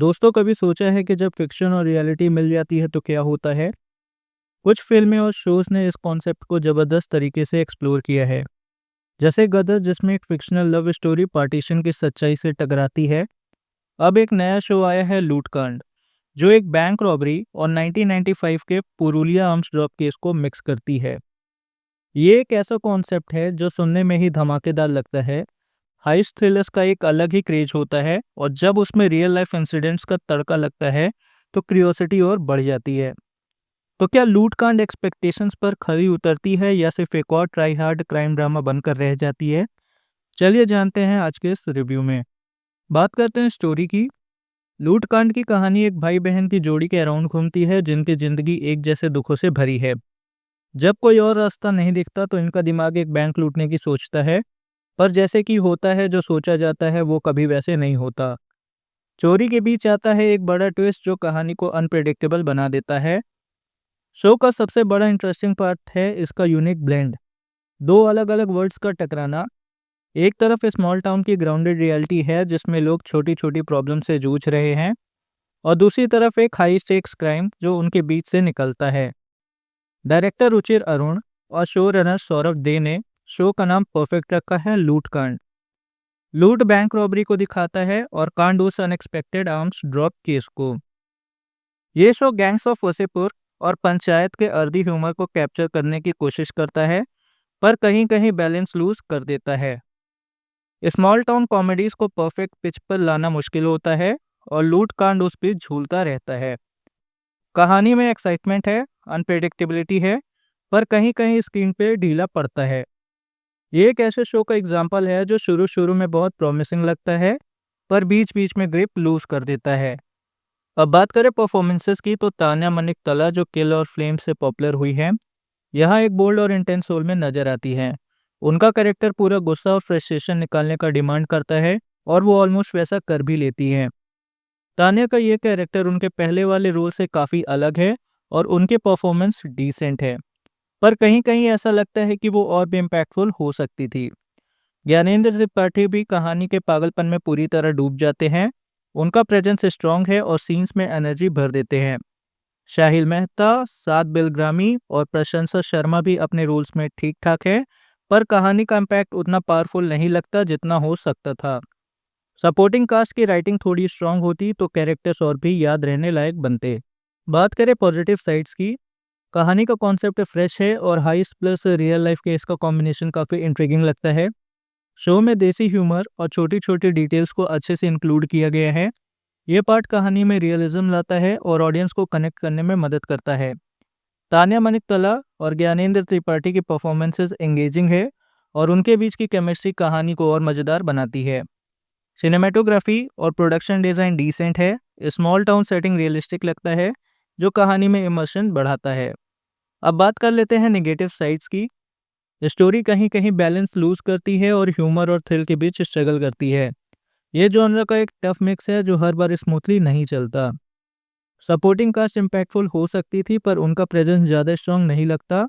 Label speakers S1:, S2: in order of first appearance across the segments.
S1: दोस्तों, कभी सोचा है कि जब फिक्शन और रियलिटी मिल जाती है तो क्या होता है? कुछ फिल्में और शोज ने इस कॉन्सेप्ट को जबरदस्त तरीके से एक्सप्लोर किया है। जैसे गदर, जिसमें एक फिक्शनल लव स्टोरी पार्टीशन की सच्चाई से टकराती है। अब एक नया शो आया है लूटकांड, जो एक बैंक रॉबरी और 1995 के पुरुलिया आर्म्स ड्रॉप केस को मिक्स करती है। ये एक ऐसा कॉन्सेप्ट है जो सुनने में ही धमाकेदार लगता है। हाइस्ट थ्रिलर्स का एक अलग ही क्रेज होता है, और जब उसमें रियल लाइफ इंसिडेंट्स का तड़का लगता है तो क्यूरियोसिटी और बढ़ जाती है। तो क्या लूटकांड एक्सपेक्टेशंस पर खरी उतरती है या सिर्फ एक और ट्राई हार्ड क्राइम ड्रामा बनकर रह जाती है? चलिए जानते हैं आज के इस रिव्यू में। बात करते हैं स्टोरी की। लूटकांड की कहानी एक भाई बहन की जोड़ी के अराउंड घूमती है, जिनकी जिंदगी एक जैसे दुखों से भरी है। जब कोई और रास्ता नहीं दिखता तो इनका दिमाग एक बैंक लूटने की सोचता है, पर जैसे कि होता है, जो सोचा जाता है वो कभी वैसे नहीं होता। चोरी के बीच आता है एक बड़ा ट्विस्ट जो कहानी को अनप्रेडिक्टेबल बना देता है। शो का सबसे बड़ा इंटरेस्टिंग पार्ट है इसका यूनिक ब्लेंड। दो अलग अलग वर्ल्ड्स का टकराना। एक तरफ स्मॉल टाउन की ग्राउंडेड रियलिटी है, जिसमें लोग छोटी छोटी प्रॉब्लम से जूझ रहे हैं, और दूसरी तरफ एक हाई स्टेक्स क्राइम जो उनके बीच से निकलता है। डायरेक्टर रुचिर अरुण और शो रनर सौरभ दे ने शो का नाम परफेक्ट रखा है लूटकांड। लूट बैंक रॉबरी को दिखाता है और कांड उस अनएक्सपेक्टेड आर्म्स ड्रॉप केस को। ये शो गैंग्स ऑफ वसेपुर और पंचायत के अर्धी ह्यूमर को कैप्चर करने की कोशिश करता है, पर कहीं कहीं बैलेंस लूज कर देता है। स्मॉल टाउन कॉमेडीज को परफेक्ट पिच पर लाना मुश्किल होता है, और लूट कांड उस पर झूलता रहता है। कहानी में एक्साइटमेंट है, अनप्रेडिक्टेबिलिटी है, पर कहीं कहीं स्क्रीन पे ढीला पड़ता है। ये एक ऐसे शो का एग्जाम्पल है जो शुरू शुरू में बहुत प्रॉमिसिंग लगता है, पर बीच बीच में ग्रिप लूज कर देता है। अब बात करें परफॉर्मेंसेस की, तो तान्या मनिक तला, जो किल और फ्लेम से पॉपुलर हुई है, यहाँ एक बोल्ड और इंटेंस रोल में नजर आती है। उनका कैरेक्टर पूरा गुस्सा और फ्रस्ट्रेशन निकालने का डिमांड करता है, और वो ऑलमोस्ट वैसा कर भी लेती है। तान्या का ये कैरेक्टर उनके पहले वाले रोल से काफ़ी अलग है, और उनके परफॉर्मेंस डिसेंट है, पर कहीं कहीं ऐसा लगता है कि वो और भी इम्पैक्टफुल हो सकती थी। ज्ञानेंद्र त्रिपाठी भी कहानी के पागलपन में पूरी तरह डूब जाते हैं। उनका प्रेजेंस स्ट्रांग है और सीन्स में एनर्जी भर देते हैं। शाहिल मेहता, साद बिलग्रामी और प्रशंसा शर्मा भी अपने रोल्स में ठीक ठाक है, पर कहानी का इम्पैक्ट उतना पावरफुल नहीं लगता जितना हो सकता था। सपोर्टिंग कास्ट की राइटिंग थोड़ी स्ट्रांग होती तो कैरेक्टर्स और भी याद रहने लायक बनते। बात करें पॉजिटिव साइड्स की, कहानी का कॉन्सेप्ट फ्रेश है, और हाइस्ट प्लस रियल लाइफ के इसका कॉम्बिनेशन काफ़ी इंट्रिगिंग लगता है। शो में देसी ह्यूमर और छोटी छोटी डिटेल्स को अच्छे से इंक्लूड किया गया है। ये पार्ट कहानी में रियलिज्म लाता है और ऑडियंस को कनेक्ट करने में मदद करता है। तान्या मनिक तला और ज्ञानेंद्र त्रिपाठी की परफॉर्मेंसेज एंगेजिंग है, और उनके बीच की केमिस्ट्री कहानी को और मज़ेदार बनाती है। सिनेमेटोग्राफी और प्रोडक्शन डिज़ाइन डिसेंट है। स्मॉल टाउन सेटिंग रियलिस्टिक लगता है, जो कहानी में इमोशन बढ़ाता है। अब बात कर लेते हैं नेगेटिव साइड्स की। स्टोरी कहीं कहीं बैलेंस लूज करती है और ह्यूमर और थ्रिल के बीच स्ट्रगल करती है। ये जॉनर का एक टफ मिक्स है जो हर बार स्मूथली नहीं चलता। सपोर्टिंग कास्ट इम्पैक्टफुल हो सकती थी, पर उनका प्रेजेंस ज़्यादा स्ट्रांग नहीं लगता।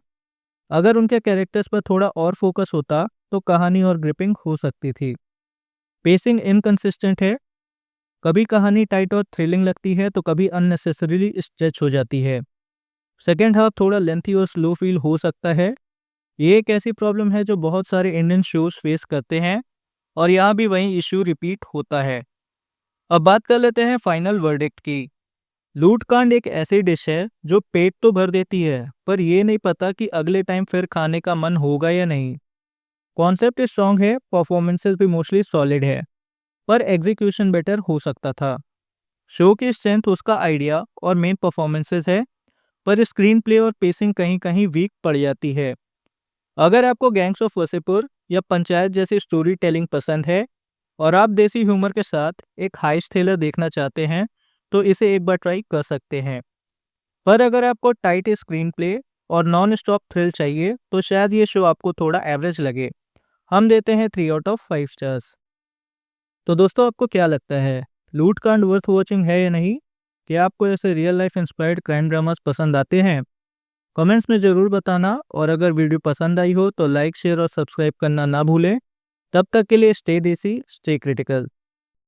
S1: अगर उनके कैरेक्टर्स पर थोड़ा और फोकस होता तो कहानी और ग्रिपिंग हो सकती थी। पेसिंग इनकंसिस्टेंट है, कभी कहानी टाइट और थ्रिलिंग लगती है तो कभी अननेसेसरीली स्ट्रेच हो जाती है। सेकेंड हाफ थोड़ा लेंथी और स्लो फील हो सकता है। ये एक ऐसी प्रॉब्लम है जो बहुत सारे इंडियन शोज फेस करते हैं, और यहाँ भी वही इश्यू रिपीट होता है। अब बात कर लेते हैं फाइनल वर्डिक्ट की। लूटकांड एक ऐसी डिश है जो पेट तो भर देती है, पर ये नहीं पता कि अगले टाइम फिर खाने का मन होगा या नहीं। कॉन्सेप्ट स्ट्रॉन्ग है, परफॉर्मेंसेस भी मोस्टली सॉलिड है, पर एग्जीक्यूशन बेटर हो सकता था। शो की स्ट्रेंथ उसका आइडिया और मेन परफॉर्मेंसेस है, पर स्क्रीन प्ले और पेसिंग कहीं कहीं वीक पड़ जाती है। अगर आपको गैंग्स ऑफ वसेपुर या पंचायत जैसी स्टोरी टेलिंग पसंद है, और आप देसी ह्यूमर के साथ एक हाई थ्रिलर देखना चाहते हैं, तो इसे एक बार ट्राई कर सकते हैं। पर अगर आपको टाइट स्क्रीन प्ले और नॉन स्टॉप थ्रिल चाहिए तो शायद ये शो आपको थोड़ा एवरेज लगे। हम देते हैं 3 आउट ऑफ 5 स्टार्स। तो दोस्तों, आपको क्या लगता है, लूटकांड वर्थ वॉचिंग है या नहीं? क्या आपको ऐसे real life inspired crime dramas पसंद आते हैं? कमेंट्स में ज़रूर बताना, और अगर वीडियो पसंद आई हो तो लाइक, शेयर और सब्सक्राइब करना ना भूलें। तब तक के लिए स्टे देसी, स्टे क्रिटिकल।